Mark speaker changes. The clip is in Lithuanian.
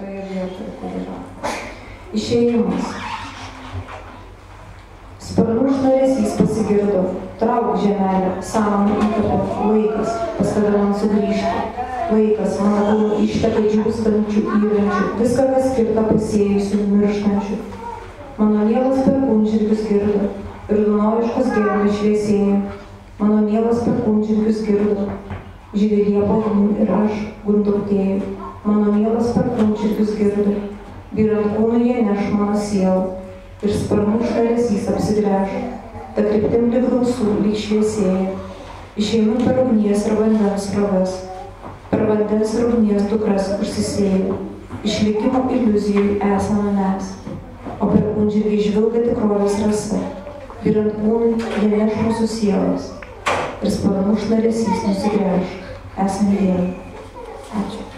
Speaker 1: toje vietoje, kur yra. Išėjimas. Sparnų šnaresys pasigirdo. Trauk žemelę, sąmonę įkvepia. Laikas, pas tave man sugrįžti. Laikas, mano kūnų išteka džiūstančių, įrančių. Viską, kas skirta pasėjusių, mirštančių. Mano mielas perkūnžirgius girdo. Ir dunojiškos gėlės šviesėja. Mano mielas perkūnžirgius girdo. Žydi liepa ir aš guntautėju. Mano mielas perkūnžirgius girdo. Vyrant kūnų jie neš mano sielą. Ir sparnų šnaresys apsigręš. Ta kryptim lyg rausų, lyg šviesėja. Išeinu per ugnies ir vandens sroves. Per vandens ir ugnies dukras užsisėju. Išlikimo iliuzijų esame mes. O perkūnžirgiai žvilga tikrovės rasa. Vyrant kūnui jie neš mūsų sielas. Ir sparnų šnaresys nusigręš. Esame Dievai. Ačiū.